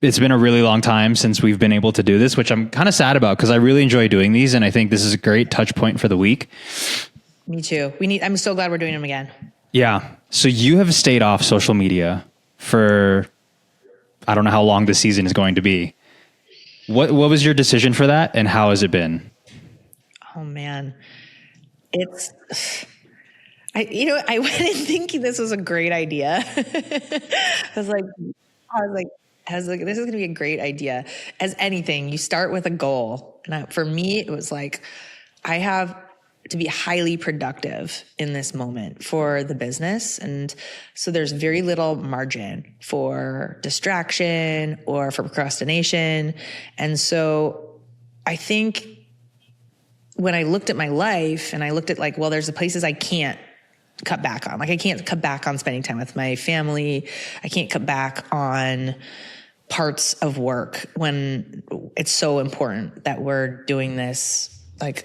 it's been a really long time since we've been able to do this, which I'm kind of sad about because I really enjoy doing these. And I think this is a great touch point for the week. Me too. I'm so glad we're doing them again. Yeah. So you have stayed off social media for, I don't know how long this season is going to be. What was your decision for that and how has it been? Oh man. I went in thinking this was a great idea. I was like, this is going to be a great idea. As anything, you start with a goal. And for me, it was like, I have to be highly productive in this moment for the business. And so there's very little margin for distraction or for procrastination. And so I think when I looked at my life and I looked at like, well, there's the places I can't cut back on. Like I can't cut back on spending time with my family. I can't cut back on parts of work when it's so important that we're doing this like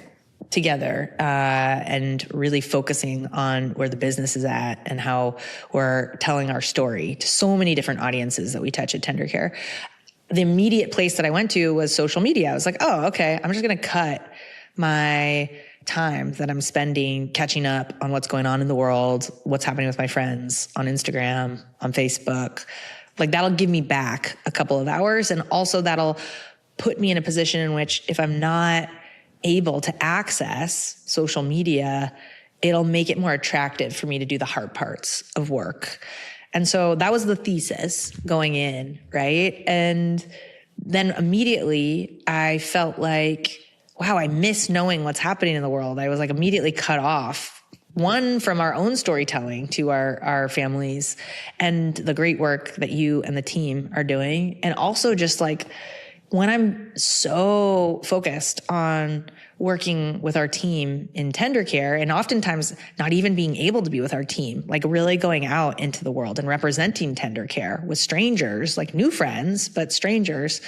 together and really focusing on where the business is at and how we're telling our story to so many different audiences that we touch at tendercare. The immediate place that I went to was social media. I was like, oh, okay, I'm just going to cut my time that I'm spending catching up on what's going on in the world, what's happening with my friends on Instagram, on Facebook. Like that'll give me back a couple of hours. And also that'll put me in a position in which if I'm not able to access social media, it'll make it more attractive for me to do the hard parts of work. And so that was the thesis going in, right? And then immediately I felt like, wow, I miss knowing what's happening in the world. I was like immediately cut off, one from our own storytelling to our families and the great work that you and the team are doing. And also just like when I'm so focused on working with our team in tendercare and oftentimes not even being able to be with our team, like really going out into the world and representing tendercare with strangers, like new friends, but strangers,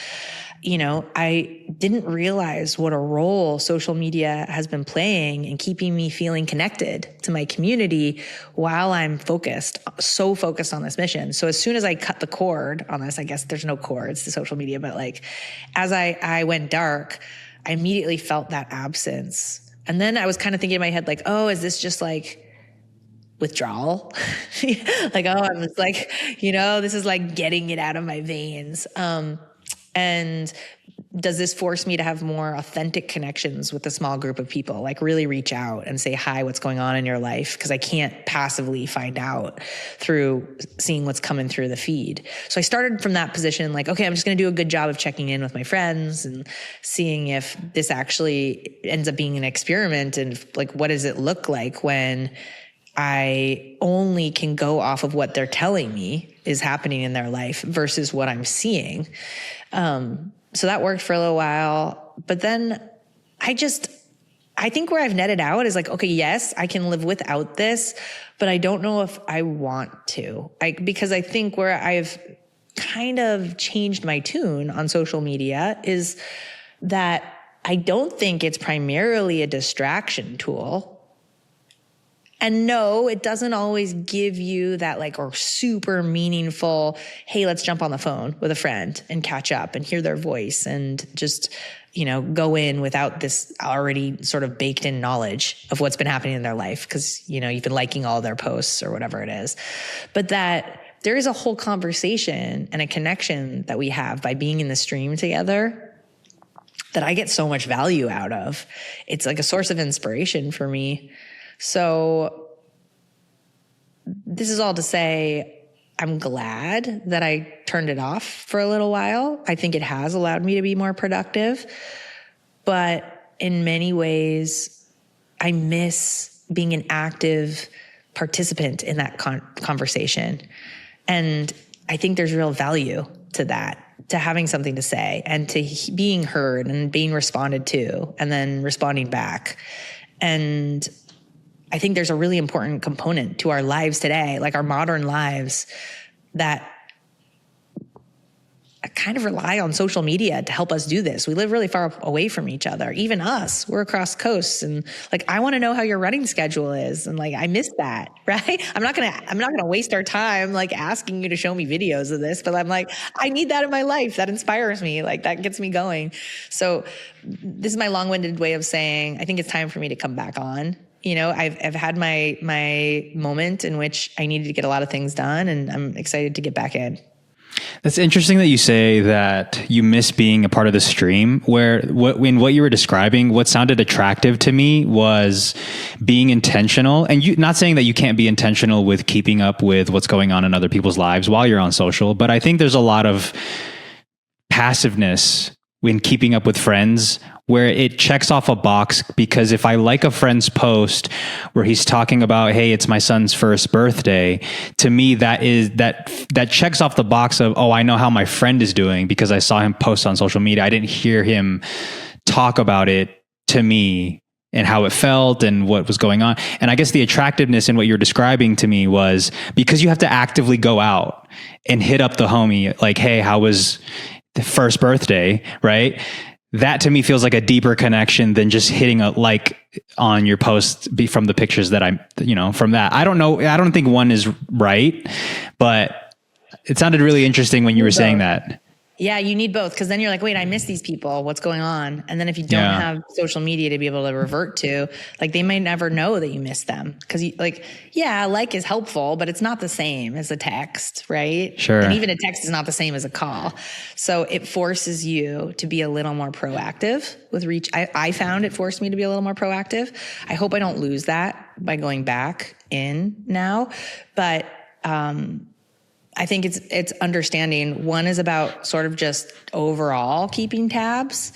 you know, I didn't realize what a role social media has been playing in keeping me feeling connected to my community while I'm so focused on this mission. So as soon as I cut the cord on this, I guess there's no cords to social media, but like as I went dark, I immediately felt that absence. And then I was kind of thinking in my head, like, oh, is this just like withdrawal? Like, oh, I'm just like, you know, this is like getting it out of my veins. And does this force me to have more authentic connections with a small group of people, like really reach out and say, hi, what's going on in your life? Because I can't passively find out through seeing what's coming through the feed. So I started from that position, like, okay, I'm just going to do a good job of checking in with my friends and seeing if this actually ends up being an experiment and like, what does it look like when I only can go off of what they're telling me is happening in their life versus what I'm seeing. So that worked for a little while, but then I think where I've netted out is like, okay, yes, I can live without this, but I don't know if I want to, because I think where I've kind of changed my tune on social media is that I don't think it's primarily a distraction tool. And no, it doesn't always give you that like, or super meaningful, hey, let's jump on the phone with a friend and catch up and hear their voice and just, you know, go in without this already sort of baked in knowledge of what's been happening in their life. Cause, you know, you've been liking all their posts or whatever it is, but that there is a whole conversation and a connection that we have by being in the stream together that I get so much value out of. It's like a source of inspiration for me. So this is all to say, I'm glad that I turned it off for a little while. I think it has allowed me to be more productive, but in many ways, I miss being an active participant in that conversation. And I think there's real value to that, to having something to say and to being heard and being responded to and then responding back. And I think there's a really important component to our lives today, like our modern lives, that kind of rely on social media to help us do this. We live really far away from each other. Even us, we're across coasts, and like, I want to know how your running schedule is. And like, I miss that, right? I'm not going to waste our time like asking you to show me videos of this, but I'm like, I need that in my life. That inspires me. Like, that gets me going. So this is my long-winded way of saying, I think it's time for me to come back on. You know, I've had my moment in which I needed to get a lot of things done, and I'm excited to get back in. That's interesting that you say that you miss being a part of the stream, where in what you were describing, what sounded attractive to me was being intentional. And you, not saying that you can't be intentional with keeping up with what's going on in other people's lives while you're on social, but I think there's a lot of passiveness when keeping up with friends, where it checks off a box, because if I like a friend's post where he's talking about, hey, it's my son's first birthday, to me, that checks off the box of, oh, I know how my friend is doing because I saw him post on social media. I didn't hear him talk about it to me and how it felt and what was going on. And I guess the attractiveness in what you're describing to me was because you have to actively go out and hit up the homie, like, hey, how was the first birthday, right? That to me feels like a deeper connection than just hitting a like on your post from the pictures that I'm, from that. I don't know. I don't think one is right, but it sounded really interesting when you were saying that. Yeah, you need both, because then you're like, wait, I miss these people. What's going on? And then if you don't have social media to be able to revert to, like, they might never know that you miss them, because like is helpful, but it's not the same as a text, right? Sure. And even a text is not the same as a call. So it forces you to be a little more proactive with reach. I found it forced me to be a little more proactive. I hope I don't lose that by going back in now, but I think it's understanding. One is about sort of just overall keeping tabs,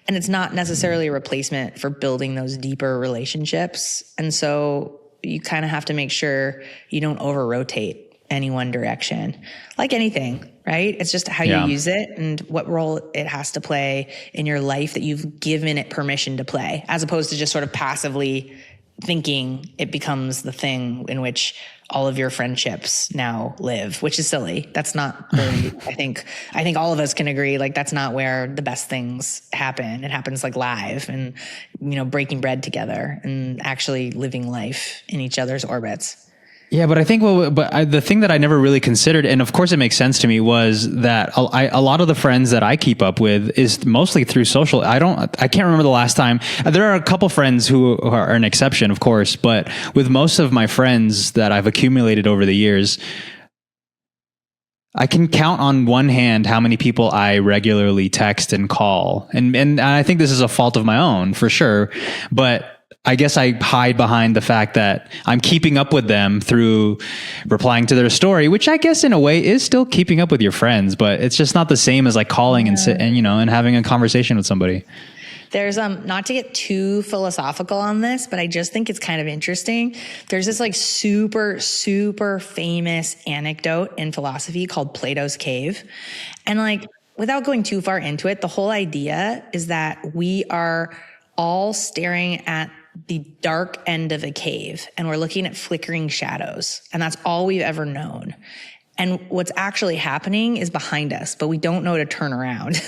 and it's not necessarily a replacement for building those deeper relationships. And so you kind of have to make sure you don't over rotate any one direction, like anything, right? It's just how you use it and what role it has to play in your life that you've given it permission to play, as opposed to just sort of passively thinking it becomes the thing in which all of your friendships now live, which is silly. That's not really, I think all of us can agree, like, that's not where the best things happen. It happens like live and, breaking bread together and actually living life in each other's orbits. Yeah, but I think the thing that I never really considered, and of course it makes sense to me, was that a lot of the friends that I keep up with is mostly through social. I can't remember the last time. There are a couple friends who are an exception, of course, but with most of my friends that I've accumulated over the years, I can count on one hand how many people I regularly text and call. And I think this is a fault of my own, for sure. But I guess I hide behind the fact that I'm keeping up with them through replying to their story, which I guess in a way is still keeping up with your friends, but it's just not the same as like calling and having a conversation with somebody. There's not to get too philosophical on this, but I just think it's kind of interesting. There's this like super, super famous anecdote in philosophy called Plato's cave. And like, without going too far into it, the whole idea is that we are all staring at the dark end of a cave, and we're looking at flickering shadows, and that's all we've ever known. And what's actually happening is behind us, but we don't know to turn around.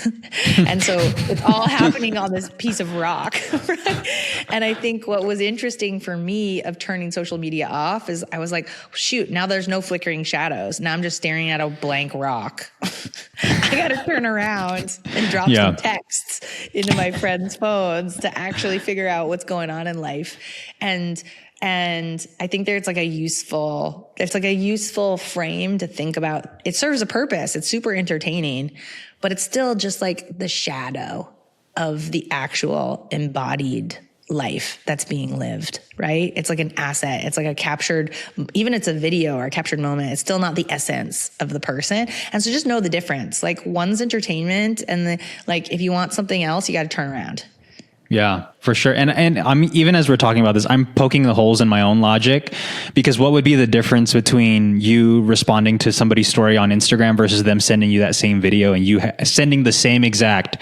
And so it's all happening on this piece of rock. Right? And I think what was interesting for me of turning social media off is I was like, shoot, now there's no flickering shadows. Now I'm just staring at a blank rock. I got to turn around and drop some texts into my friends' phones to actually figure out what's going on in life. And I think there's like a useful frame to think about. It serves a purpose. It's super entertaining, but it's still just like the shadow of the actual embodied life that's being lived, right? It's like an asset. It's like even it's a video or a captured moment. It's still not the essence of the person. And so just know the difference. Like, one's entertainment, and if you want something else, you got to turn around. Yeah, for sure. And I'm, even as we're talking about this, I'm poking the holes in my own logic, because what would be the difference between you responding to somebody's story on Instagram versus them sending you that same video and you sending the same exact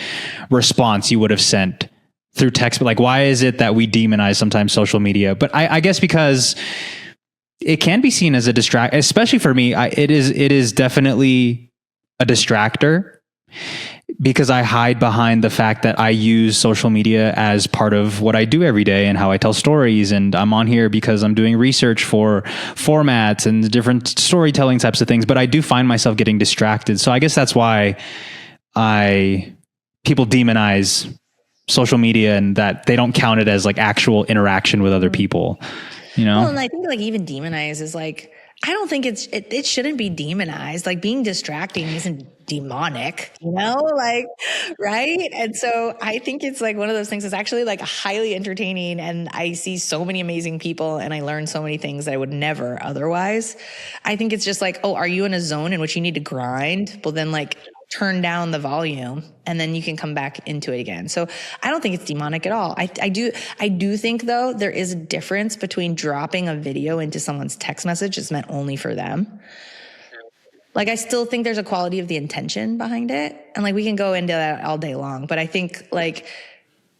response you would have sent through text? But like, why is it that we demonize sometimes social media? But I guess because it can be seen as a especially for me, it is definitely a distractor. Because I hide behind the fact that I use social media as part of what I do every day and how I tell stories. And I'm on here because I'm doing research for formats and different storytelling types of things. But I do find myself getting distracted. So I guess that's why people demonize social media and that they don't count it as like actual interaction with other people, you know? Well, and I think like even demonize is like, I don't think it shouldn't be demonized. Like being distracting isn't demonic, you know, like, right. And so I think it's like one of those things that's actually like highly entertaining. And I see so many amazing people and I learn so many things that I would never otherwise. I think it's just like, oh, are you in a zone in which you need to grind? Well, then like turn down the volume and then you can come back into it again. So I don't think it's demonic at all. I do think though, there is a difference between dropping a video into someone's text message that's meant only for them. Like, I still think there's a quality of the intention behind it. And like, we can go into that all day long, but I think like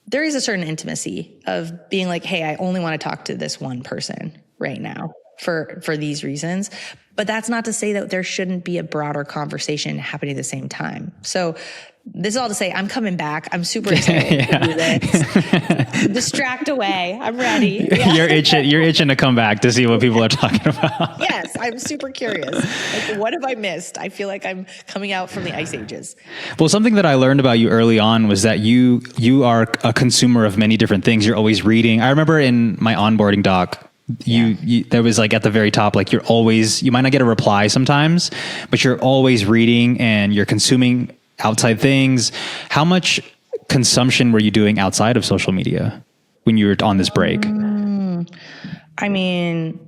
there is a certain intimacy of being like, hey, I only want to talk to this one person right now for these reasons. But that's not to say that there shouldn't be a broader conversation happening at the same time. So this is all to say, I'm coming back. I'm super excited to do this. Distract away. I'm ready. Yeah. You're itching to come back to see what people are talking about. Yes, I'm super curious. Like, what have I missed? I feel like I'm coming out from the ice ages. Well, something that I learned about you early on was that you are a consumer of many different things. You're always reading. I remember in my onboarding doc, you there was like at the very top, like you might not get a reply sometimes, but you're always reading and you're consuming outside things. How much consumption were you doing outside of social media when you were on this break? I mean,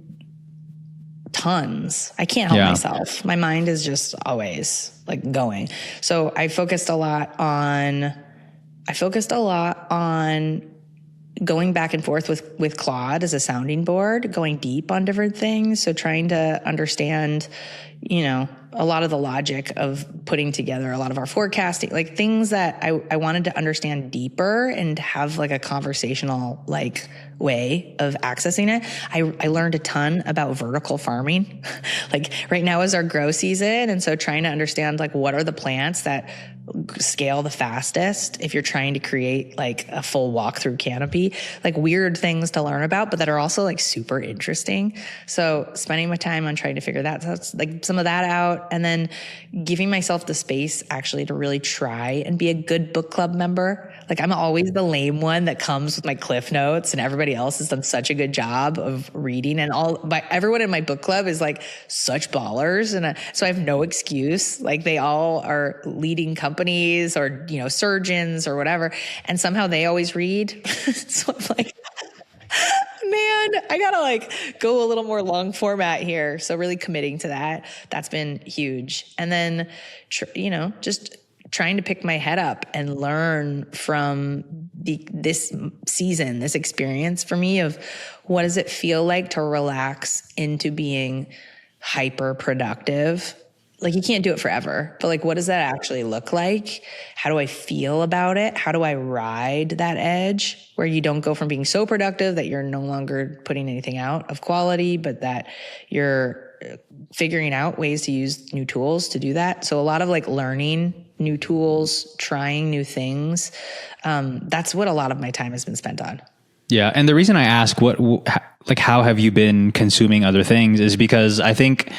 tons. I can't help myself. My mind is just always like going. So I focused a lot on going back and forth with Claude as a sounding board, going deep on different things. So trying to understand, you know, a lot of the logic of putting together a lot of our forecasting, like things that I wanted to understand deeper and have like a conversational like way of accessing it. I learned a ton about vertical farming. Like right now is our grow season. And so trying to understand like what are the plants that scale the fastest if you're trying to create like a full walkthrough canopy, like weird things to learn about, but that are also like super interesting. So spending my time on trying to figure that's like some of that out, and then giving myself the space actually to really try and be a good book club member. Like I'm always the lame one that comes with my cliff notes and everybody else has done such a good job of reading, and everyone in my book club is like such ballers. And so I have no excuse. Like they all are leading companies or, you know, surgeons or whatever. And somehow they always read. So I'm like, man, I gotta like go a little more long format here. So really committing to that, that's been huge. And then, you know, just trying to pick my head up and learn from this season, this experience for me of what does it feel like to relax into being hyper productive. Like you can't do it forever, but like, what does that actually look like? How do I feel about it? How do I ride that edge where you don't go from being so productive that you're no longer putting anything out of quality, but that you're figuring out ways to use new tools to do that. So a lot of like learning new tools, trying new things. That's what a lot of my time has been spent on. Yeah. And the reason I ask how have you been consuming other things is because I think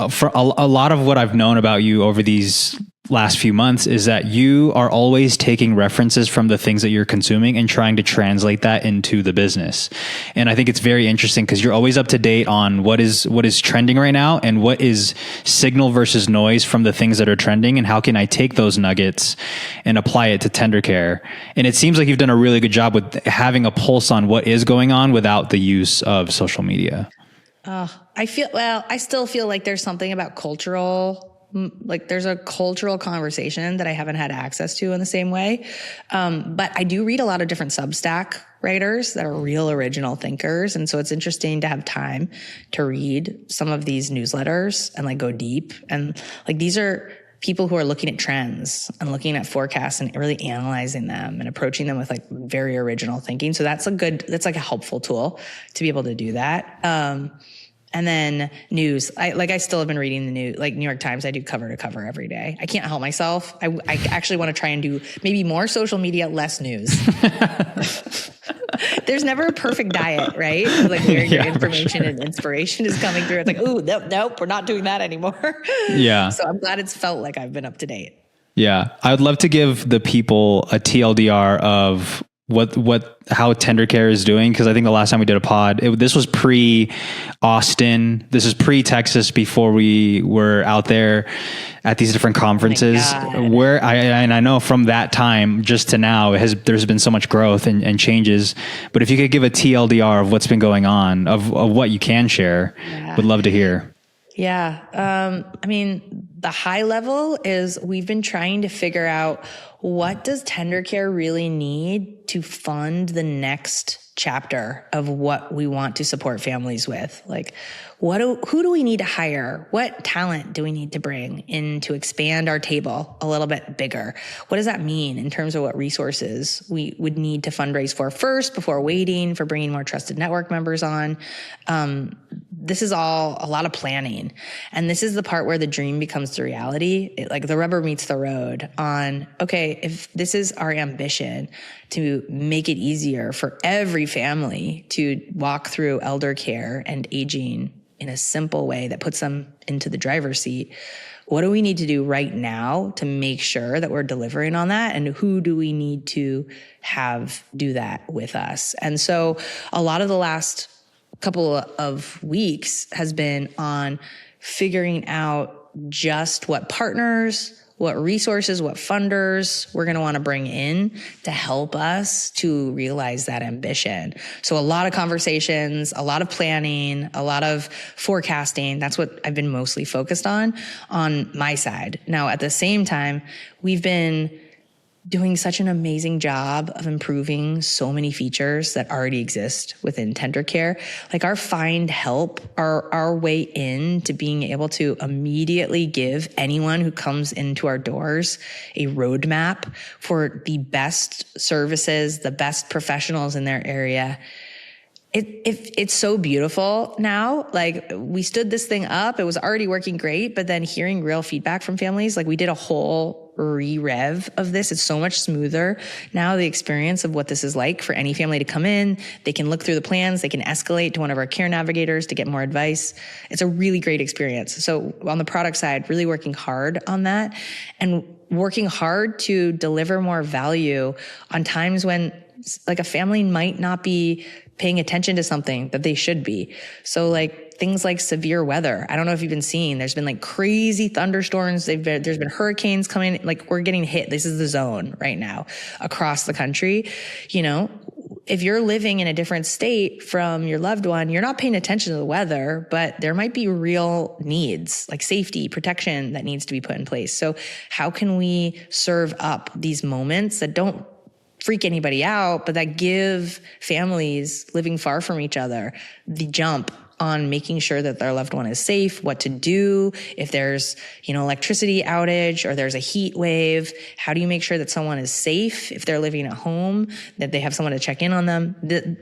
for a lot of what I've known about you over these last few months is that you are always taking references from the things that you're consuming and trying to translate that into the business. And I think it's very interesting because you're always up to date on what is trending right now and what is signal versus noise from the things that are trending, and how can I take those nuggets and apply it to tendercare. And it seems like you've done a really good job with having a pulse on what is going on without the use of social media. I still feel like there's something about there's a cultural conversation that I haven't had access to in the same way. But I do read a lot of different Substack writers that are real original thinkers. And so it's interesting to have time to read some of these newsletters and like go deep. And like, these are people who are looking at trends and looking at forecasts and really analyzing them and approaching them with like very original thinking. So that's like a helpful tool to be able to do that. And then news. I still have been reading the news, like New York Times. I do cover to cover every day. I can't help myself. I actually want to try and do maybe more social media, less news. There's never a perfect diet, right? Like where your information and inspiration is coming through. It's like, ooh, nope, we're not doing that anymore. Yeah. So I'm glad it's felt like I've been up to date. Yeah. I would love to give the people a TLDR of how tendercare is doing. Cause I think the last time we did a pod, this was pre Austin. This is pre Texas, before we were out there at these different conferences where I know from that time just to now, there's been so much growth and changes, but if you could give a TLDR of what's been going on, of what you can share, would love to hear. Yeah. I mean, the high level is we've been trying to figure out, what does tendercare really need to fund the next chapter of what we want to support families with? Like, who do we need to hire? What talent do we need to bring in to expand our table a little bit bigger? What does that mean in terms of what resources we would need to fundraise for first before waiting for bringing more trusted network members on? This is all a lot of planning. And this is the part where the dream becomes the reality. Like the rubber meets the road on, okay, if this is our ambition to make it easier for every family to walk through elder care and aging in a simple way that puts them into the driver's seat, what do we need to do right now to make sure that we're delivering on that? And who do we need to have do that with us? And so a lot of the last couple of weeks has been on figuring out just what partners, what resources, what funders we're going to want to bring in to help us to realize that ambition. So a lot of conversations, a lot of planning, a lot of forecasting. That's what I've been mostly focused on my side. Now, at the same time, we've been doing such an amazing job of improving so many features that already exist within tendercare. Like our find help, our way in to being able to immediately give anyone who comes into our doors a roadmap for the best services, the best professionals in their area. It's so beautiful now. Like we stood this thing up, it was already working great, but then hearing real feedback from families, like we did a whole re-rev of this. It's so much smoother now, the experience of what this is like for any family to come in. They can look through the plans, they can escalate to one of our care navigators to get more advice. It's a really great experience. So on the product side, really working hard on that and working hard to deliver more value on times when like a family might not be paying attention to something that they should be. So like things like severe weather. I don't know if you've been seeing, there's been like crazy thunderstorms. There's been hurricanes coming, like we're getting hit. This is the zone right now across the country. You know, if you're living in a different state from your loved one, you're not paying attention to the weather, but there might be real needs like safety, protection that needs to be put in place. So how can we serve up these moments that don't freak anybody out, but that give families living far from each other the jump on making sure that their loved one is safe, what to do if there's, electricity outage or there's a heat wave. How do you make sure that someone is safe if they're living at home, that they have someone to check in on them?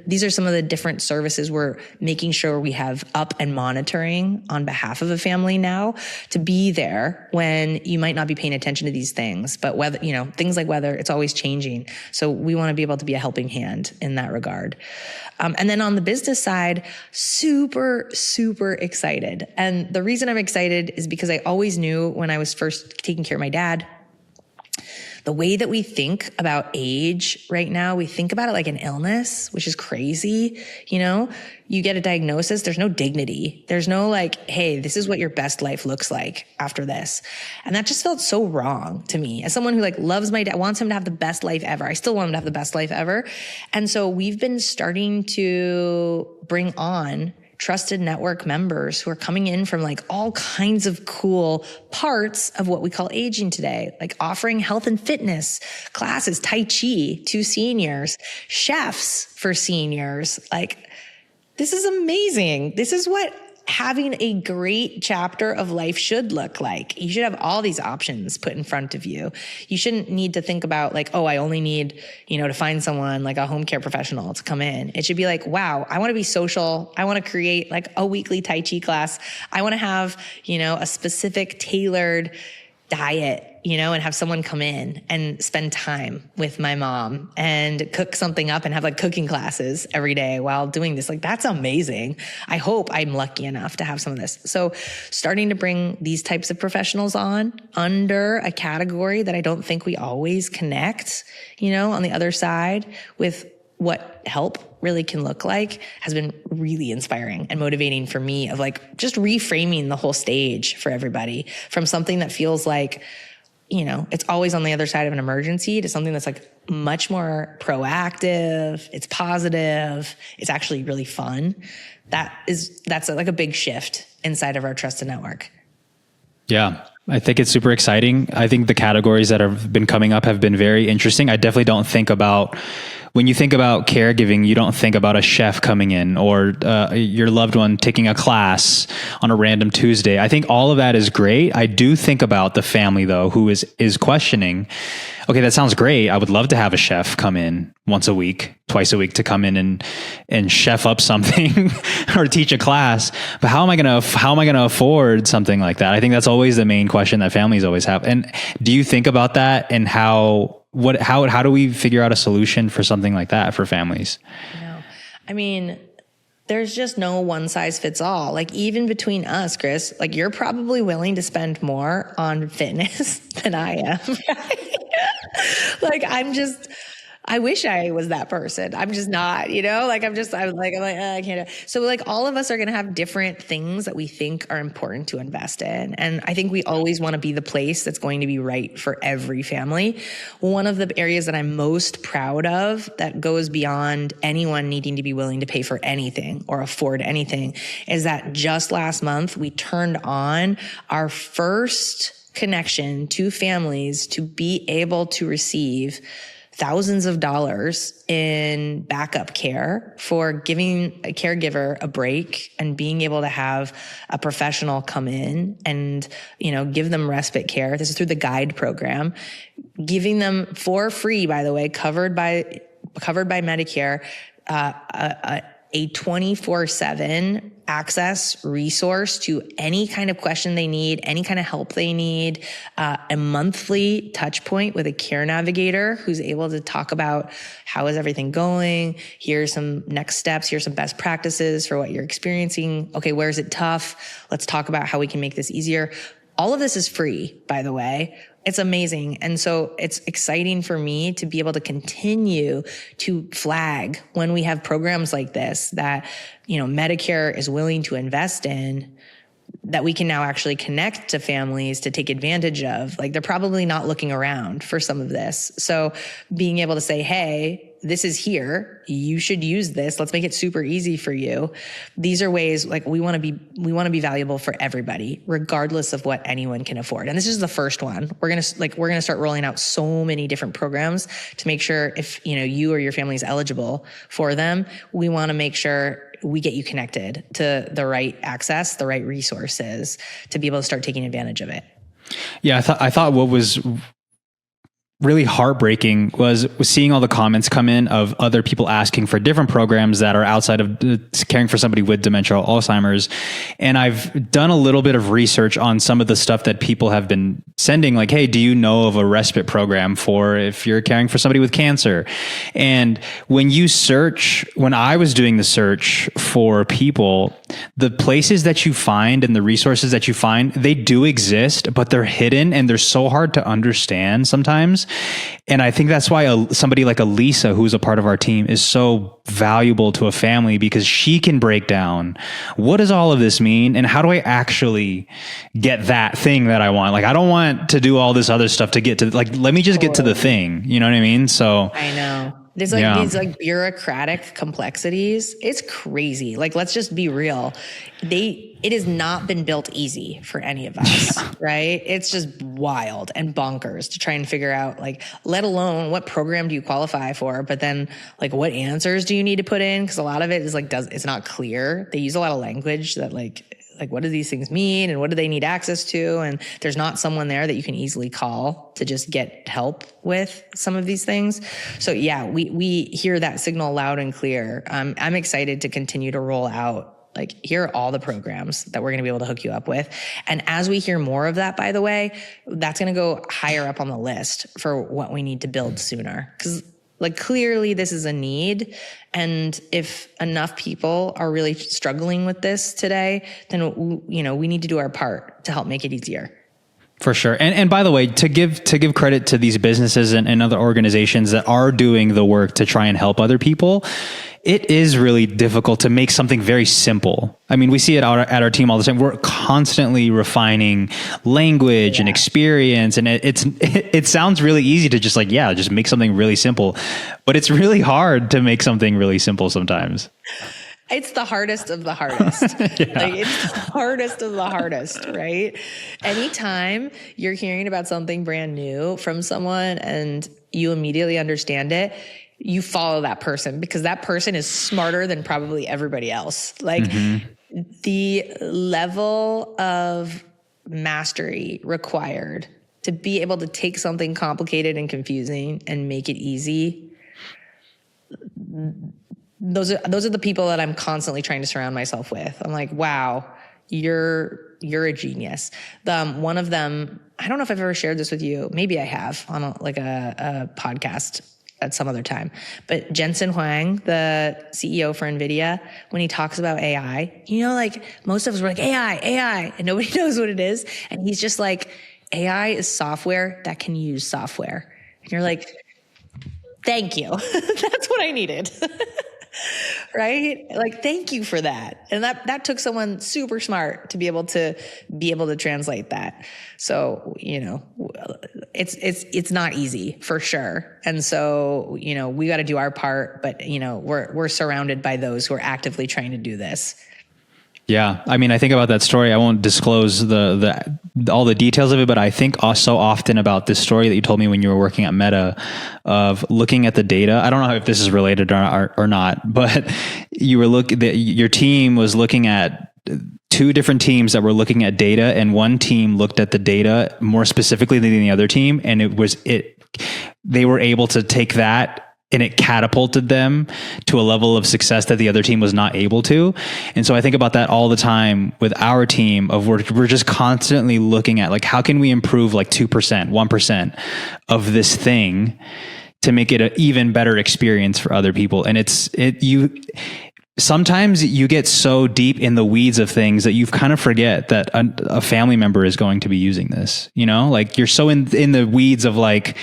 These are some of the different services we're making sure we have up and monitoring on behalf of a family now to be there when you might not be paying attention to these things. But whether, things like weather, it's always changing. So we want to be able to be a helping hand in that regard. And then on the business side, super, super excited. And the reason I'm excited is because I always knew when I was first taking care of my dad, the way that we think about age right now, we think about it like an illness, which is crazy. You get a diagnosis, there's no dignity. There's no like, hey, this is what your best life looks like after this. And that just felt so wrong to me. As someone who loves my dad, wants him to have the best life ever. I still want him to have the best life ever. And so we've been starting to bring on trusted network members who are coming in from all kinds of cool parts of what we call aging today, like offering health and fitness classes, Tai Chi to seniors, chefs for seniors. This is amazing. This is what having a great chapter of life should look like. You should have all these options put in front of you. You shouldn't need to think about like, oh, I only need, to find someone like a home care professional to come in. It should be like, wow, I want to be social. I want to create like a weekly Tai Chi class. I want to have, a specific tailored diet, and have someone come in and spend time with my mom and cook something up and have like cooking classes every day while doing this. Like, that's amazing. I hope I'm lucky enough to have some of this. So starting to bring these types of professionals on under a category that I don't think we always connect, on the other side with what help really can look like has been really inspiring and motivating for me, of like just reframing the whole stage for everybody from something that feels like, it's always on the other side of an emergency to something that's like much more proactive. It's positive. It's actually really fun. That's like a big shift inside of our trusted network. Yeah. I think it's super exciting. I think the categories that have been coming up have been very interesting. I definitely don't think about, when you think about caregiving, you don't think about a chef coming in or your loved one taking a class on a random Tuesday. I think all of that is great. I do think about the family though, who is questioning, okay, that sounds great. I would love to have a chef come in once a week, twice a week to come in and chef up something or teach a class. But how am I going to afford something like that? I think that's always the main question that families always have. And do you think about that, and how do we figure out a solution for something like that for families? I mean, there's just no one size fits all. Like, even between us, Chris, like, you're probably willing to spend more on fitness than I am. Like, I wish I was that person. I'm just not, like, I'm like, I can't. So like, all of us are going to have different things that we think are important to invest in. And I think we always want to be the place that's going to be right for every family. One of the areas that I'm most proud of that goes beyond anyone needing to be willing to pay for anything or afford anything is that just last month, we turned on our first connection to families to be able to receive thousands of dollars in backup care for giving a caregiver a break and being able to have a professional come in and, give them respite care. This is through the GUIDE program, giving them for free, by the way, covered by Medicare, a 24/7 access resource to any kind of question they need, any kind of help they need, a monthly touch point with a care navigator who's able to talk about how is everything going, here's some next steps, here's some best practices for what you're experiencing. Okay, where is it tough? Let's talk about how we can make this easier. All of this is free, by the way. It's amazing. And so it's exciting for me to be able to continue to flag when we have programs like this that, Medicare is willing to invest in, that we can now actually connect to families to take advantage of. Like, they're probably not looking around for some of this. So being able to say, hey, this is here. You should use this. Let's make it super easy for you. These are ways, like, we want to be valuable for everybody, regardless of what anyone can afford. And this is the first one. We're going to start rolling out so many different programs to make sure if, you or your family is eligible for them, we want to make sure we get you connected to the right access, the right resources to be able to start taking advantage of it. Yeah. I thought what was really heartbreaking was seeing all the comments come in of other people asking for different programs that are outside of caring for somebody with dementia or Alzheimer's. And I've done a little bit of research on some of the stuff that people have been sending, like, hey, do you know of a respite program for if you're caring for somebody with cancer? And when I was doing the search for people, the places that you find and the resources that you find, they do exist, but they're hidden and they're so hard to understand sometimes. And I think that's why somebody like Elisa, who's a part of our team, is so valuable to a family, because she can break down, what does all of this mean? And how do I actually get that thing that I want? Like, I don't want to do all this other stuff to get to, like, let me just get to the thing. You know what I mean? So I know. There's like these like bureaucratic complexities. It's crazy. Like, let's just be real. It has not been built easy for any of us, right? It's just wild and bonkers to try and figure out, like, let alone what program do you qualify for, but then like what answers do you need to put in? Cause a lot of it is like, it's not clear. They use a lot of language that like like, what do these things mean and what do they need access to? And there's not someone there that you can easily call to just get help with some of these things. So yeah, we hear that signal loud and clear. I'm excited to continue to roll out, like, here are all the programs that we're going to be able to hook you up with. And as we hear more of that, by the way, that's going to go higher up on the list for what we need to build sooner. Because, like, clearly this is a need. And if enough people are really struggling with this today, then, you know, we need to do our part to help make it easier. For sure. And by the way, to give credit to these businesses and other organizations that are doing the work to try and help other people, it is really difficult to make something very simple. I mean, we see it at our team all the time. We're constantly refining language and experience. And it sounds really easy to just just make something really simple. But it's really hard to make something really simple sometimes. It's the hardest of the hardest. Yeah. Like, it's the hardest of the hardest, right? Anytime you're hearing about something brand new from someone and you immediately understand it, you follow that person because that person is smarter than probably everybody else. Like, the level of mastery required to be able to take something complicated and confusing and make it easy, those are the people that I'm constantly trying to surround myself with. I'm like, wow, you're a genius. One of them, I don't know if I've ever shared this with you. Maybe I have on a podcast at some other time. But Jensen Huang, the CEO for NVIDIA, when he talks about AI, you know, like, most of us were like, AI, and nobody knows what it is. And he's just like, AI is software that can use software. And you're like, thank you. That's what I needed. Right? Like, thank you for that. And that took someone super smart to be able to translate that. So, you know, it's not easy for sure. And so, you know, we got to do our part, but, you know, we're surrounded by those who are actively trying to do this. Yeah. I mean, I think about that story. I won't disclose all the details of it, but I think also often about this story that you told me when you were working at Meta of looking at the data. I don't know if this is related or not, but your team was looking at two different teams that were looking at data, and one team looked at the data more specifically than the other team. And they were able to take that, and it catapulted them to a level of success that the other team was not able to. And so I think about that all the time with our team of we're just constantly looking at, like, how can we improve like 2%, 1% of this thing to make it an even better experience for other people. And sometimes you get so deep in the weeds of things that you kind of forget that a family member is going to be using this, you know, like, you're so in the weeds of like,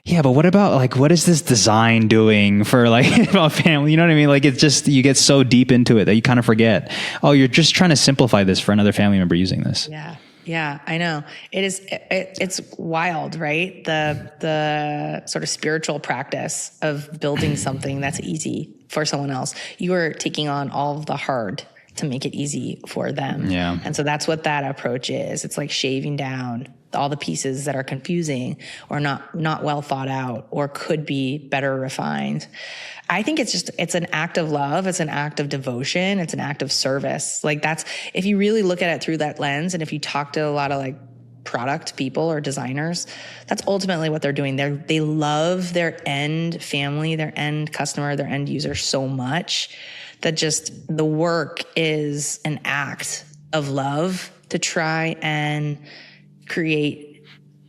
yeah, but what about, like, what is this design doing for, like, about family? You know what I mean? Like, it's just, you get so deep into it that you kind of forget, oh, you're just trying to simplify this for another family member using this. Yeah. Yeah, I know. It's wild, right? The sort of spiritual practice of building something that's easy for someone else. You are taking on all of the hard to make it easy for them. Yeah. And so that's what that approach is. It's like shaving down all the pieces that are confusing or not well thought out or could be better refined. I think it's an act of love. It's an act of devotion. It's an act of service. Like, that's, if you really look at it through that lens, and if you talk to a lot of like product people or designers, that's ultimately what they're doing. They love their end family, their end customer, their end user so much that just the work is an act of love to try and create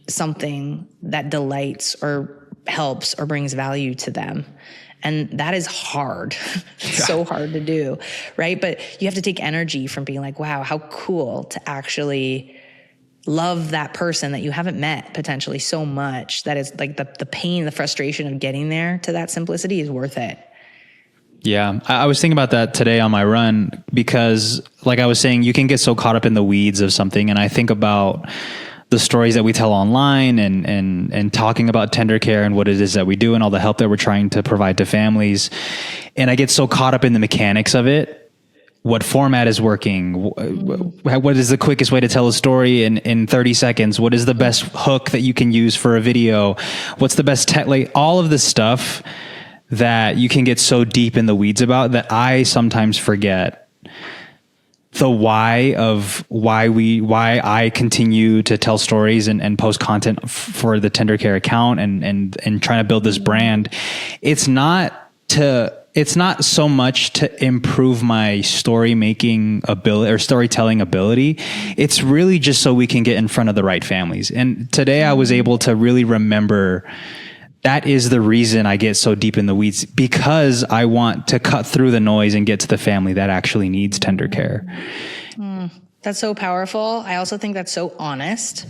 something that delights or helps or brings value to them. And that is hard. It's so hard to do, right? But you have to take energy from being like, wow, how cool to actually love that person that you haven't met potentially so much that it's like the pain, the frustration of getting there to that simplicity is worth it. Yeah. I was thinking about that today on my run because, like I was saying, you can get so caught up in the weeds of something. And I think about the stories that we tell online and talking about tendercare and what it is that we do and all the help that we're trying to provide to families. And I get so caught up in the mechanics of it. What format is working? What is the quickest way to tell a story in 30 seconds? What is the best hook that you can use for a video? What's the best like all of this stuff that you can get so deep in the weeds about that I sometimes forget the why of why I continue to tell stories and post content for the tendercare account and trying to build this brand. It's not so much to improve my story making ability or storytelling ability. It's really just so we can get in front of the right families. And today I was able to really remember that is the reason I get so deep in the weeds, because I want to cut through the noise and get to the family that actually needs tender care. That's so powerful. I also think that's so honest,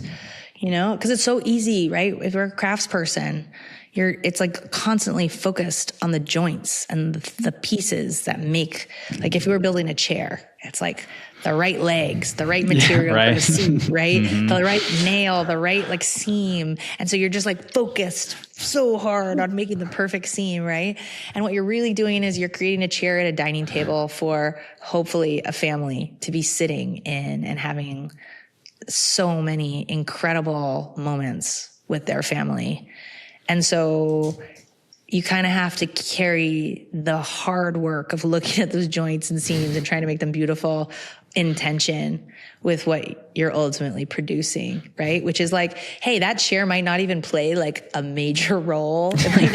because it's so easy, right? If you're a craftsperson, it's like constantly focused on the joints and the pieces that make, like if you were building a chair, it's like the right legs, the right material for the seat, right? The right nail, the right like seam. And so you're just like focused so hard on making the perfect seam, right? And what you're really doing is you're creating a chair at a dining table for hopefully a family to be sitting in and having so many incredible moments with their family. And so you kind of have to carry the hard work of looking at those joints and seams and trying to make them beautiful in tension with what you're ultimately producing, right? Which is like, hey, that chair might not even play like a major role. It might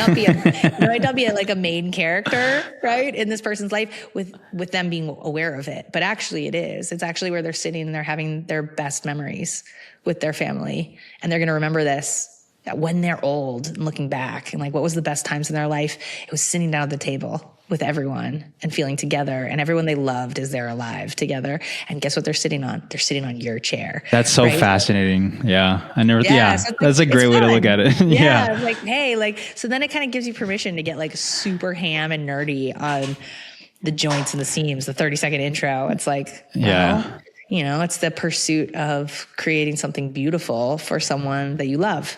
not be like a main character, right, in this person's life with them being aware of it. But actually it is. It's actually where they're sitting and they're having their best memories with their family. And they're going to remember this when they're old and looking back and like, what was the best times in their life? It was sitting down at the table with everyone and feeling together, and everyone they loved is there alive together. And guess what they're sitting on? They're sitting on your chair. That's so fascinating. Yeah. I never, so like, that's a great way to look at it. Yeah. It's like, hey, like, so then it kind of gives you permission to get like super ham and nerdy on the joints and the seams, the 30-second intro. It's like, it's the pursuit of creating something beautiful for someone that you love.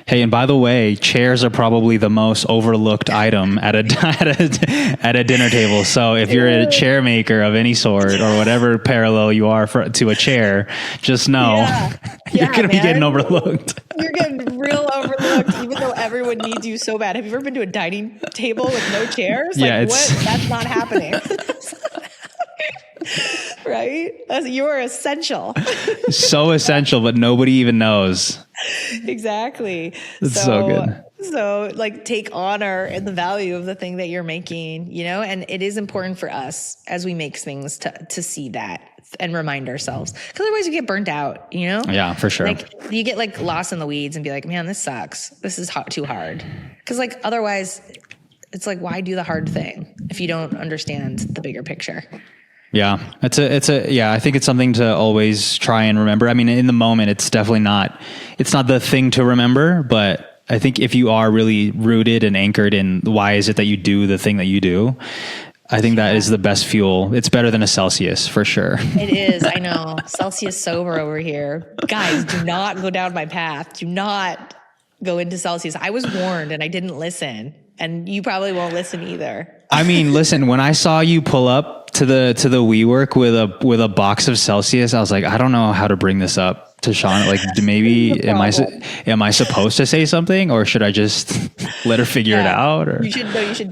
Hey, and by the way, chairs are probably the most overlooked item at a dinner table. So if you're a chair maker of any sort or whatever parallel you are to a chair, just know you're going to be getting overlooked. You're getting real overlooked, even though everyone needs you so bad. Have you ever been to a dining table with no chairs? Like, what? That's not happening. Right? You're essential. So essential, but nobody even knows. Exactly. It's so good. So like take honor in the value of the thing that you're making, and it is important for us as we make things to see that and remind ourselves, because otherwise you get burnt out, Yeah, for sure. Like you get like lost in the weeds and be like, man, this sucks. This is too hard. Because like otherwise it's like, why do the hard thing if you don't understand the bigger picture? Yeah, I think it's something to always try and remember. I mean, in the moment, it's definitely not the thing to remember, but I think if you are really rooted and anchored in why is it that you do the thing that you do, I think that is the best fuel. It's better than a Celsius for sure. It is. I know. Celsius sober over here. Guys, do not go down my path. Do not go into Celsius. I was warned and I didn't listen. And you probably won't listen either. I mean, listen, when I saw you pull up to the WeWork with a box of Celsius, I was like, I don't know how to bring this up to Shauna. Like, maybe am I supposed to say something, or should I just let her figure it out? Or you should. No, you should.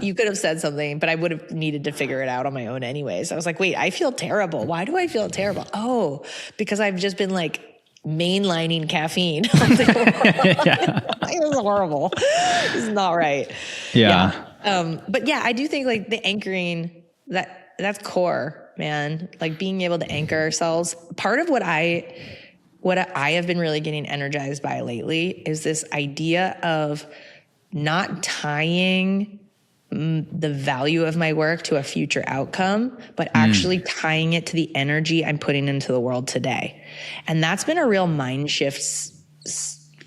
You could have said something, but I would have needed to figure it out on my own anyways. I was like, wait, I feel terrible. Why do I feel terrible? Oh, because I've just been like mainlining caffeine. It was horrible. It's not right. Yeah. But yeah, I do think like the anchoring, that's core, man. Like being able to anchor ourselves. Part of what I have been really getting energized by lately is this idea of not tying the value of my work to a future outcome, but actually tying it to the energy I'm putting into the world today. And that's been a real mind shift,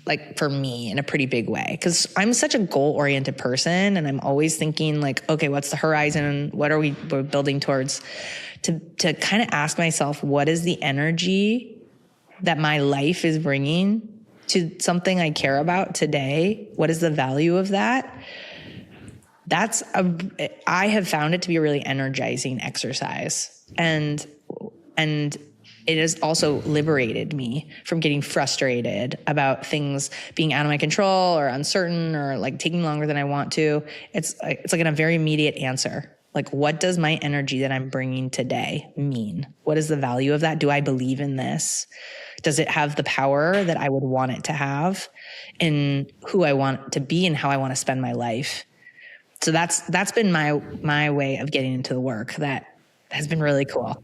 like for me, in a pretty big way, because I'm such a goal-oriented person, and I'm always thinking like, okay, what's the horizon? What are we're building towards? To kind of ask myself, what is the energy that my life is bringing to something I care about today? What is the value of that? I have found it to be a really energizing exercise. And it has also liberated me from getting frustrated about things being out of my control or uncertain or like taking longer than I want to. It's like a very immediate answer. Like, what does my energy that I'm bringing today mean? What is the value of that? Do I believe in this? Does it have the power that I would want it to have in who I want to be and how I want to spend my life? So that's been my way of getting into the work. That has been really cool.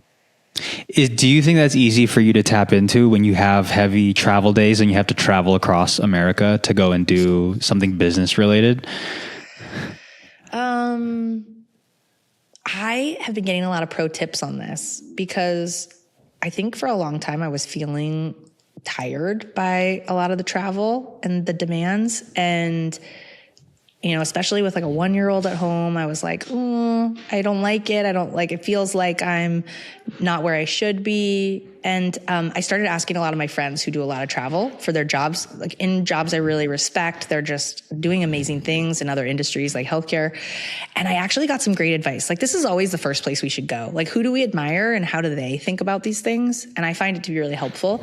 Do you think that's easy for you to tap into when you have heavy travel days and you have to travel across America to go and do something business related? I have been getting a lot of pro tips on this because I think for a long time I was feeling tired by a lot of the travel and the demands. And, you know, especially with like a 1-year-old at home, I was like, I don't like it. It feels like I'm not where I should be. And I started asking a lot of my friends who do a lot of travel for their jobs, like in jobs I really respect. They're just doing amazing things in other industries like healthcare. And I actually got some great advice. Like, this is always the first place we should go. Like, who do we admire and how do they think about these things? And I find it to be really helpful.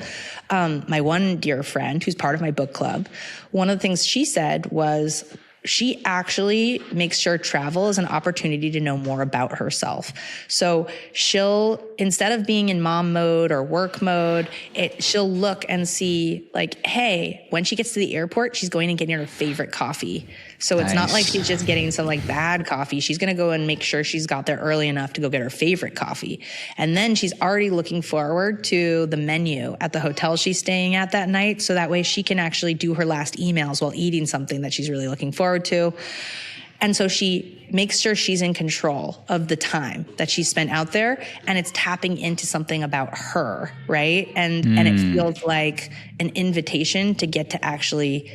My one dear friend who's part of my book club, one of the things she said was, she actually makes sure travel is an opportunity to know more about herself. So she'll, instead of being in mom mode or work mode, she'll look and see like, hey, when she gets to the airport, she's going and getting her favorite coffee. So it's not like she's just getting some like bad coffee. She's going to go and make sure she's got there early enough to go get her favorite coffee. And then she's already looking forward to the menu at the hotel she's staying at that night. So that way she can actually do her last emails while eating something that she's really looking forward to. And so she makes sure she's in control of the time that she spent out there, and it's tapping into something about her, right? And it feels like an invitation to get to actually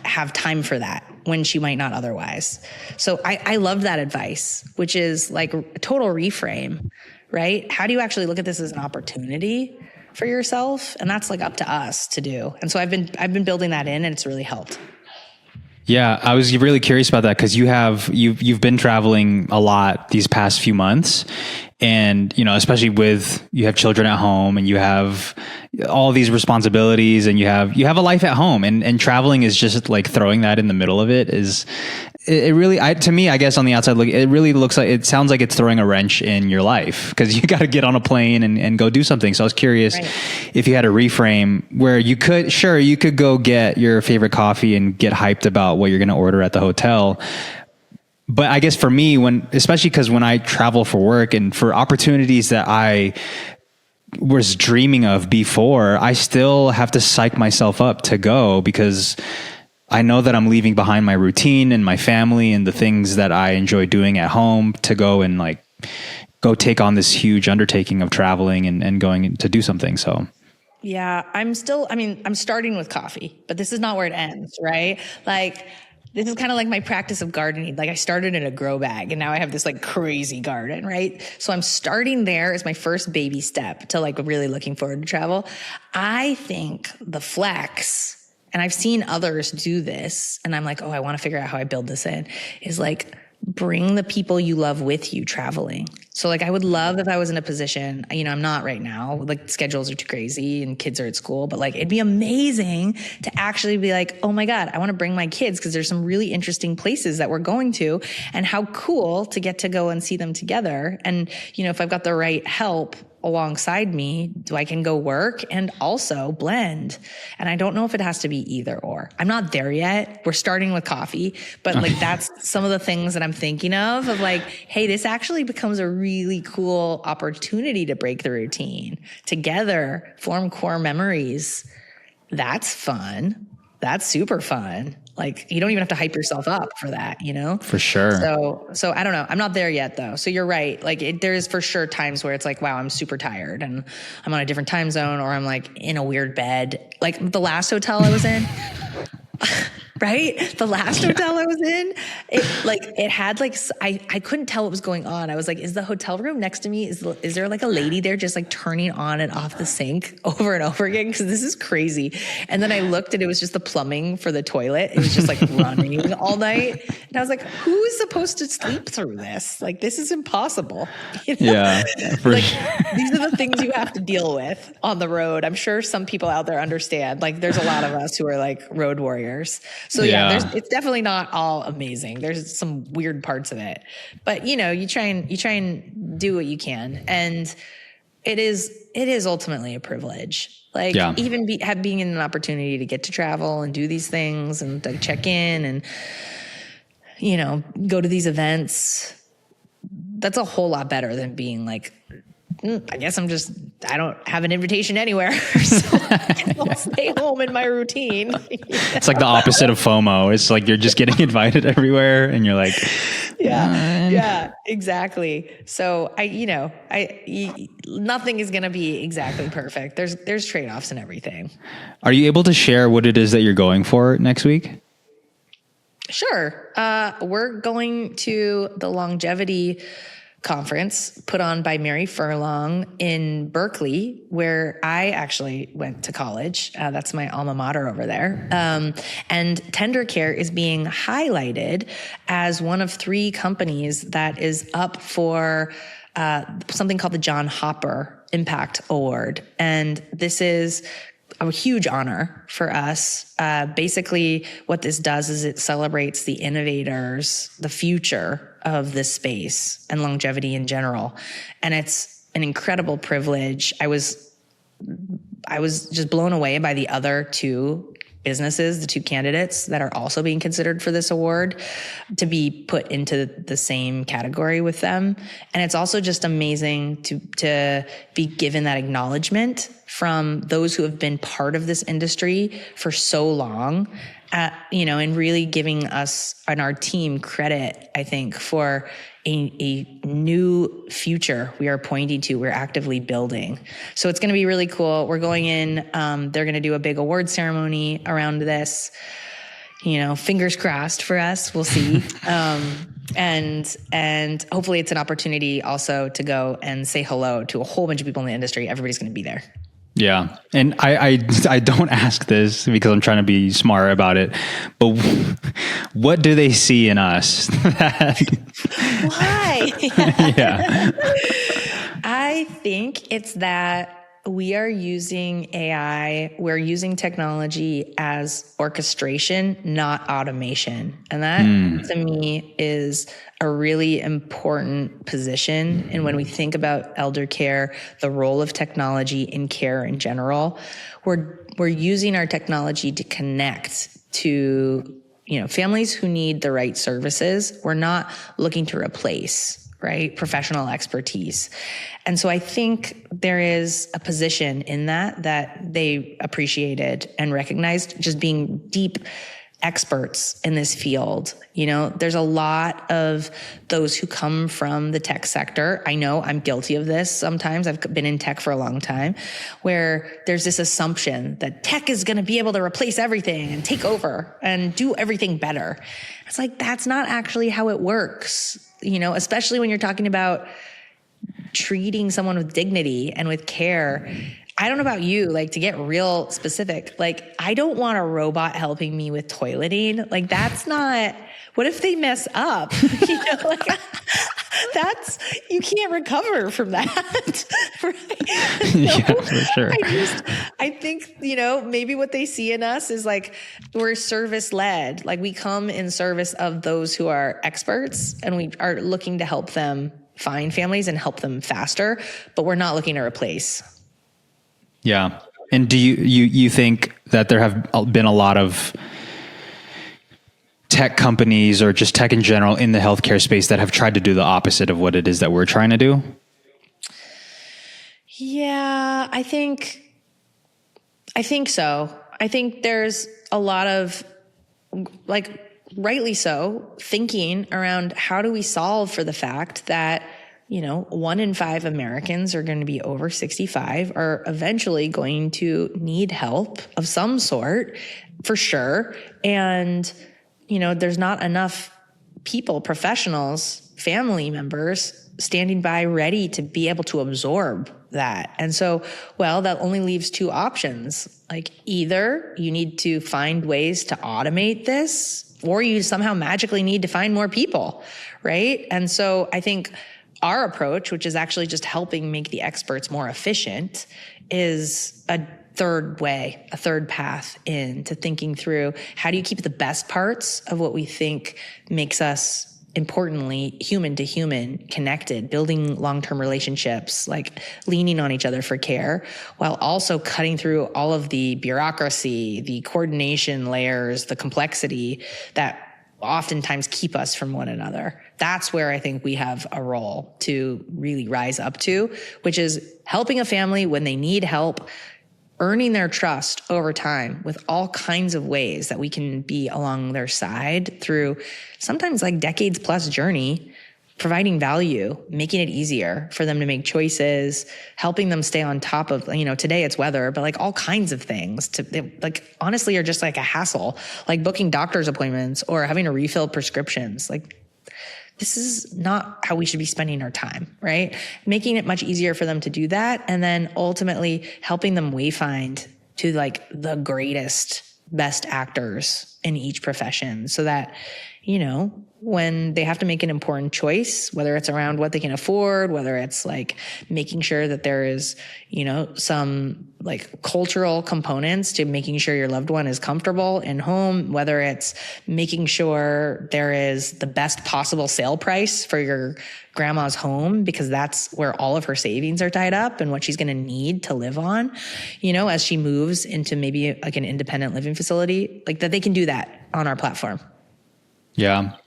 have time for that when she might not otherwise. So I love that advice, which is like a total reframe, right? How do you actually look at this as an opportunity for yourself? And that's like up to us to do. And so I've been building that in, and it's really helped. Yeah, I was really curious about that because you've been traveling a lot these past few months, and you know, especially with you have children at home and you have all these responsibilities and you have a life at home, and traveling is just like throwing that in the middle of it is. It really, to me, I guess on the outside look, it really looks like, it sounds like it's throwing a wrench in your life because you got to get on a plane and go do something. So I was curious if you had a reframe where you could go get your favorite coffee and get hyped about what you're going to order at the hotel. But I guess for me, especially because when I travel for work and for opportunities that I was dreaming of before, I still have to psych myself up to go because I know that I'm leaving behind my routine and my family and the things that I enjoy doing at home to go and like go take on this huge undertaking of traveling and going to do something. So yeah, I'm starting with coffee, but this is not where it ends, right? Like, this is kind of like my practice of gardening. Like, I started in a grow bag and now I have this like crazy garden, right? So I'm starting there as my first baby step to like really looking forward to travel. I think the flex, and I've seen others do this, and I'm like, oh, I want to figure out how I build this in, is like, bring the people you love with you traveling. So like, I would love if I was in a position, you know, I'm not right now, like schedules are too crazy and kids are at school, but like, it'd be amazing to actually be like, oh my God, I want to bring my kids because there's some really interesting places that we're going to, and how cool to get to go and see them together. And, you know, if I've got the right help alongside me, I can go work and also blend. And I don't know if it has to be either or. I'm not there yet. We're starting with coffee, but like, that's some of the things that I'm thinking of like, hey, this actually becomes a really cool opportunity to break the routine together, form core memories. That's fun. That's super fun. Like, you don't even have to hype yourself up for that, you know? For sure. So I don't know. I'm not there yet though. So you're right. Like, there's for sure times where it's like, wow, I'm super tired and I'm on a different time zone, or I'm like in a weird bed. Like the last hotel I was in, right? The last hotel I was in, it had like, I couldn't tell what was going on. I was like, is the hotel room next to me? Is there like a lady there just like turning on and off the sink over and over again? Cause this is crazy. And then I looked and it was just the plumbing for the toilet. It was just like running all night. And I was like, who is supposed to sleep through this? Like, this is impossible. You know? Yeah. Like, these are the things you have to deal with on the road. I'm sure some people out there understand, like there's a lot of us who are like road warriors. So yeah, it's definitely not all amazing. There's some weird parts of it, but you try and do what you can. And it is ultimately a privilege. Like even being in an opportunity to get to travel and do these things and like check in and, go to these events. That's a whole lot better than being like, I guess I don't have an invitation anywhere. So I'll stay home in my routine. It's like the opposite of FOMO. It's like you're just getting invited everywhere and you're like, yeah, exactly. So nothing is going to be exactly perfect. There's trade-offs and everything. Are you able to share what it is that you're going for next week? Sure. We're going to the longevity conference put on by Mary Furlong in Berkeley, where I actually went to college. That's my alma mater over there. And tendercare is being highlighted as one of 3 companies that is up for something called the John Hopper Impact Award. And this is a huge honor for us. Basically, what this does is it celebrates the innovators, the future of this space and longevity in general. And it's an incredible privilege. I was just blown away by the other 2 businesses, the 2 candidates that are also being considered for this award, to be put into the same category with them. And it's also just amazing to be given that acknowledgement from those who have been part of this industry for so long, and really giving us and our team credit, I think, for a new future we are pointing to, we're actively building. So it's going to be really cool. We're going in, they're going to do a big award ceremony around this, fingers crossed for us, we'll see. And hopefully it's an opportunity also to go and say hello to a whole bunch of people in the industry. Everybody's going to be there. Yeah. And I don't ask this because I'm trying to be smart about it, but what do they see in us? Why? Yeah. I think it's that we are using AI, we're using technology as orchestration, not automation. And that to me is a really important position. And when we think about elder care, the role of technology in care in general, we're using our technology to connect to, families who need the right services. We're not looking to replace, right, professional expertise. And so I think there is a position in that they appreciated and recognized, just being deep experts in this field. There's a lot of those who come from the tech sector. I know I'm guilty of this sometimes. I've been in tech for a long time, where there's this assumption that tech is going to be able to replace everything and take over and do everything better. It's like, that's not actually how it works, especially when you're talking about treating someone with dignity and with care. I don't know about you, like, to get real specific, like, I don't want a robot helping me with toileting. Like, that's not, what if they mess up? You can't recover from that. Right? So, yeah, for sure. I think, maybe what they see in us is like, we're service led. Like, we come in service of those who are experts, and we are looking to help them find families and help them faster, but we're not looking to replace. Yeah. And do you think that there have been a lot of tech companies or just tech in general in the healthcare space that have tried to do the opposite of what it is that we're trying to do? Yeah, I think so. I think there's a lot of, like, rightly so, thinking around how do we solve for the fact that 1 in 5 Americans are going to be over 65, are eventually going to need help of some sort, for sure. And, there's not enough people, professionals, family members standing by ready to be able to absorb that. And so, that only leaves 2 options. Like, either you need to find ways to automate this, or you somehow magically need to find more people, right? And so I think our approach, which is actually just helping make the experts more efficient, is a third way, a third path into thinking through how do you keep the best parts of what we think makes us, importantly, human to human connected, building long-term relationships, like leaning on each other for care, while also cutting through all of the bureaucracy, the coordination layers, the complexity that oftentimes keep us from one another. That's where I think we have a role to really rise up to, which is helping a family when they need help, earning their trust over time with all kinds of ways that we can be along their side through sometimes like decades plus journey, providing value, making it easier for them to make choices, helping them stay on top of, today it's weather, but like all kinds of things like honestly are just like a hassle, like booking doctor's appointments or having to refill prescriptions. Like this is not how we should be spending our time, right? Making it much easier for them to do that. And then ultimately helping them wayfind to like the greatest, best actors in each profession so that, when they have to make an important choice, whether it's around what they can afford, whether it's like making sure that there is, some like cultural components to making sure your loved one is comfortable in home, whether it's making sure there is the best possible sale price for your grandma's home, because that's where all of her savings are tied up and what she's going to need to live on, as she moves into maybe like an independent living facility, like that they can do that on our platform. Yeah.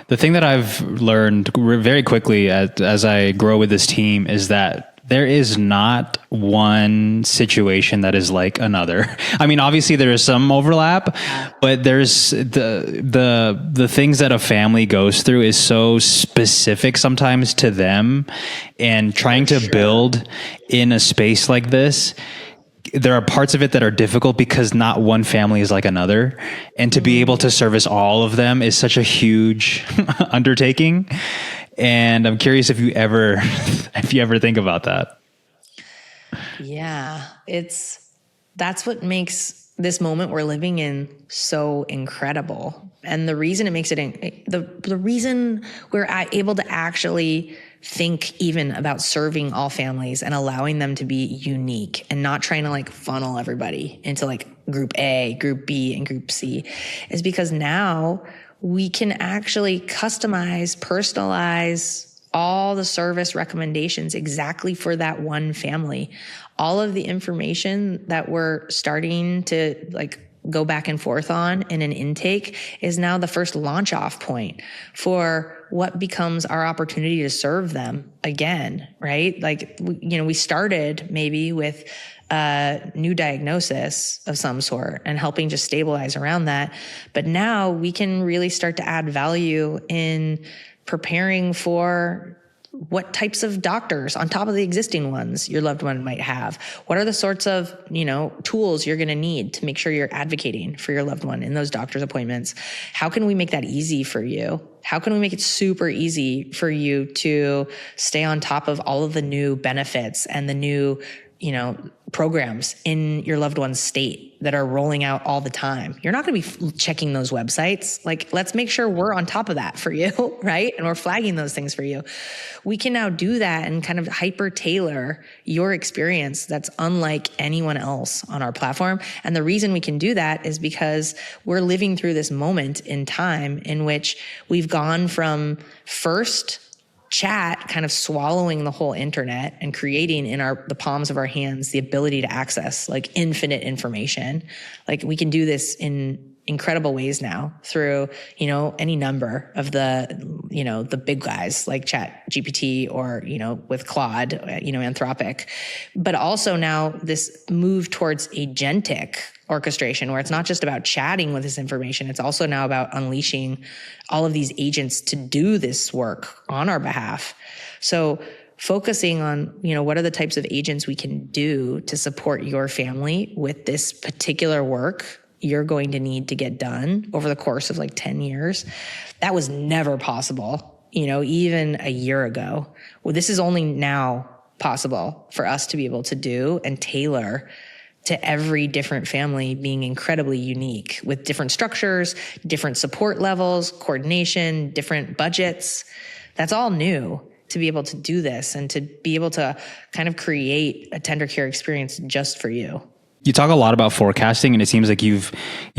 The thing that I've learned very quickly as I grow with this team is that there is not one situation that is like another. I mean, obviously there is some overlap, but there's the things that a family goes through is so specific sometimes to them, and trying to build in a space like this, there are parts of it that are difficult because not one family is like another. And to be able to service all of them is such a huge undertaking. And I'm curious if you ever think about that. Yeah, that's what makes this moment we're living in so incredible. And the reason it makes it, the reason we're able to actually think even about serving all families and allowing them to be unique and not trying to like funnel everybody into like group A, group B, and group C is because now we can actually customize, personalize all the service recommendations exactly for that one family. All of the information that we're starting to like go back and forth on in an intake is now the first launch off point for what becomes our opportunity to serve them again, right? Like, we started maybe with a new diagnosis of some sort and helping just stabilize around that. But now we can really start to add value in preparing for what types of doctors on top of the existing ones your loved one might have. What are the sorts of, tools you're going to need to make sure you're advocating for your loved one in those doctor's appointments? How can we make that easy for you? How can we make it super easy for you to stay on top of all of the new benefits and the new, programs in your loved one's state that are rolling out all the time? You're not going to be checking those websites. Like, let's make sure we're on top of that for you, right? And we're flagging those things for you. We can now do that and kind of hyper tailor your experience that's unlike anyone else on our platform. And the reason we can do that is because we're living through this moment in time in which we've gone from first chat kind of swallowing the whole internet and creating in the palms of our hands the ability to access like infinite information. Like, we can do this in incredible ways now through, any number of the big guys like Chat GPT or, with Claude, Anthropic. But also now this move towards agentic orchestration, where it's not just about chatting with this information, it's also now about unleashing all of these agents to do this work on our behalf. So focusing on, what are the types of agents we can do to support your family with this particular work you're going to need to get done over the course of like 10 years. That was never possible, even a year ago. Well, this is only now possible for us to be able to do and tailor to every different family being incredibly unique with different structures, different support levels, coordination, different budgets. That's all new to be able to do this and to be able to kind of create a tender care experience just for you. You talk a lot about forecasting, and it seems like you've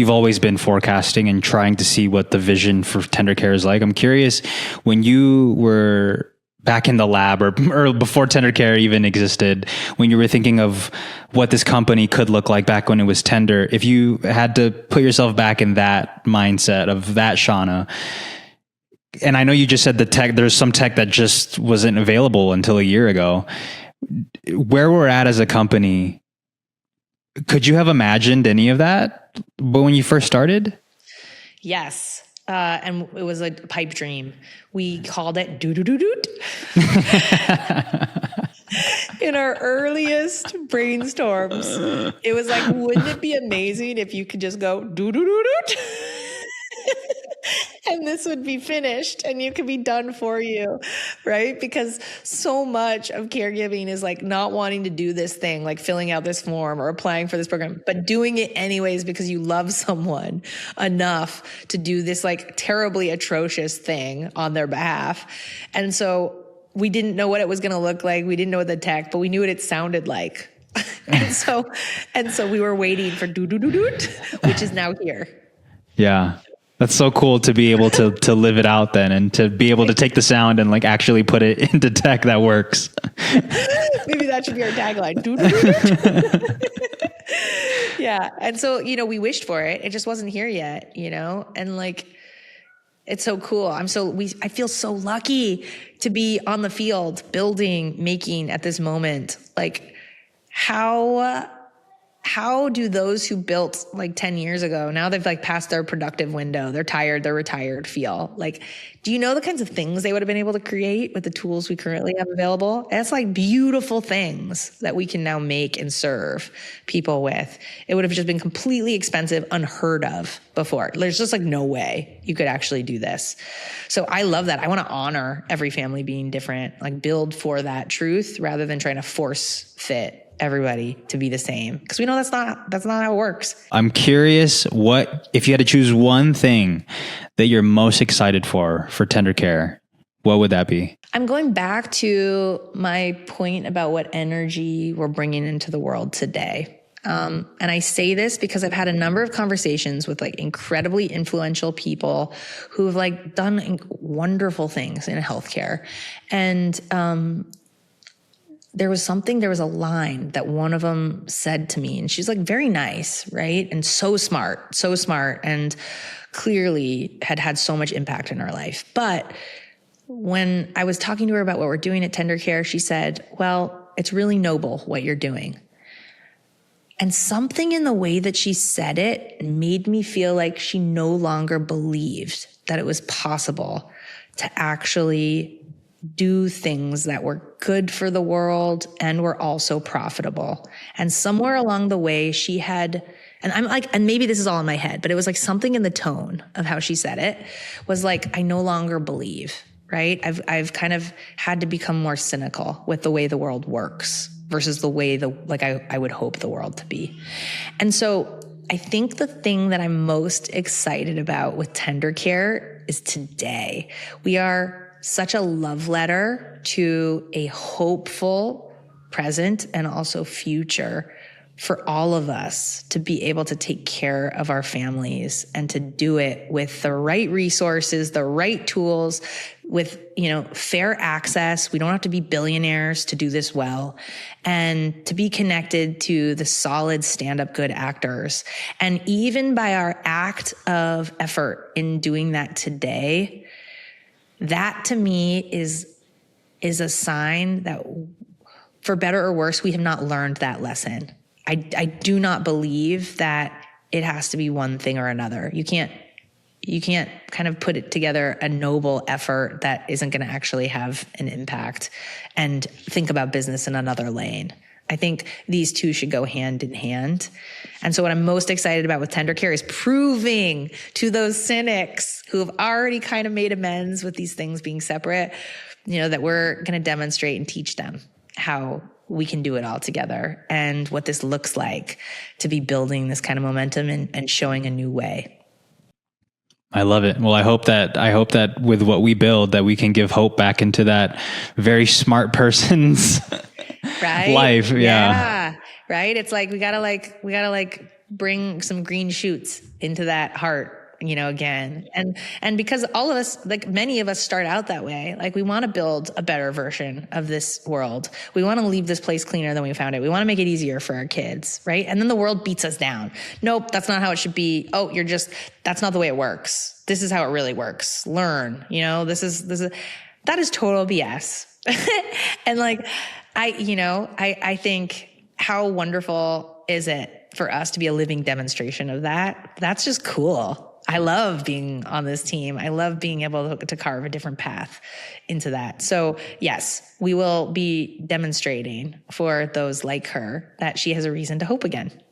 always been forecasting and trying to see what the vision for tender care is like. I'm curious, when you were back in the lab or before tender care even existed, when you were thinking of what this company could look like back when it was tender, if you had to put yourself back in that mindset of that Shauna, and I know you just said the tech, there's some tech that just wasn't available until a year ago, where we're at as a company, could you have imagined any of that when you first started? Yes. And it was a pipe dream. We called it doo-doo-doo-doot. In our earliest brainstorms, it was like, wouldn't it be amazing if you could just go doo-doo-doo-doot? And this would be finished and you could be done for you, right? Because so much of caregiving is like not wanting to do this thing, like filling out this form or applying for this program, but doing it anyways because you love someone enough to do this like terribly atrocious thing on their behalf. And so we didn't know what it was going to look like. We didn't know what the tech, but we knew what it sounded like. and so we were waiting for doo-doo-doo-doot, which is now here. Yeah. That's so cool to be able to live it out then, and to be able to take the sound and like actually put it into tech that works. Maybe that should be our tagline. Yeah. And so, we wished for it. It just wasn't here yet, and like, it's so cool. I feel so lucky to be on the field, building, making at this moment. Like how do those who built like 10 years ago, now they've like passed their productive window, they're tired, they're retired, feel like, do you know the kinds of things they would have been able to create with the tools we currently have available? It's like beautiful things that we can now make and serve people with. It would have just been completely expensive, unheard of before. There's just like no way you could actually do this. So I love that. I want to honor every family being different, like build for that truth rather than trying to force fit everybody to be the same, because we know that's not how it works. I'm curious, what if you had to choose one thing that you're most excited for tender care, what would that be? I'm going back to my point about what energy we're bringing into the world today. And I say this because I've had a number of conversations with like incredibly influential people who've like done wonderful things in healthcare. And, there was a line that one of them said to me, and she's like very nice, right? And so smart, and clearly had so much impact in her life. But when I was talking to her about what we're doing at Tender Care, she said, well, it's really noble what you're doing. And something in the way that she said it made me feel like she no longer believed that it was possible to actually do things that were good for the world and were also profitable. And somewhere along the way she had, and I'm like, and maybe this is all in my head, but it was like something in the tone of how she said it was like, I no longer believe, right? I've kind of had to become more cynical with the way the world works versus the way I would hope the world to be. And so I think the thing that I'm most excited about with Tender Care is today. We are such a love letter to a hopeful present and also future for all of us to be able to take care of our families and to do it with the right resources, the right tools, with, fair access. We don't have to be billionaires to do this well, and to be connected to the solid stand-up good actors. And even by our act of effort in doing that today, that to me is a sign that, for better or worse, we have not learned that lesson. I do not believe that it has to be one thing or another. You can't kind of put it together a noble effort that isn't going to actually have an impact and think about business in another lane. I think these two should go hand in hand. And so what I'm most excited about with Tender Care is proving to those cynics who have already kind of made amends with these things being separate, that we're going to demonstrate and teach them how we can do it all together and what this looks like to be building this kind of momentum and showing a new way. I love it. Well, I hope that with what we build, that we can give hope back into that very smart person's right? life. Yeah. right? It's like, we gotta bring some green shoots into that heart, again. And because all of us, like many of us start out that way, like we want to build a better version of this world. We want to leave this place cleaner than we found it. We want to make it easier for our kids, right? And then the world beats us down. Nope, that's not how it should be. Oh, that's not the way it works. This is how it really works. Learn, that is total BS. And like, I think how wonderful is it for us to be a living demonstration of that? That's just cool. I love being on this team. I love being able to carve a different path into that. So yes, we will be demonstrating for those like her that she has a reason to hope again.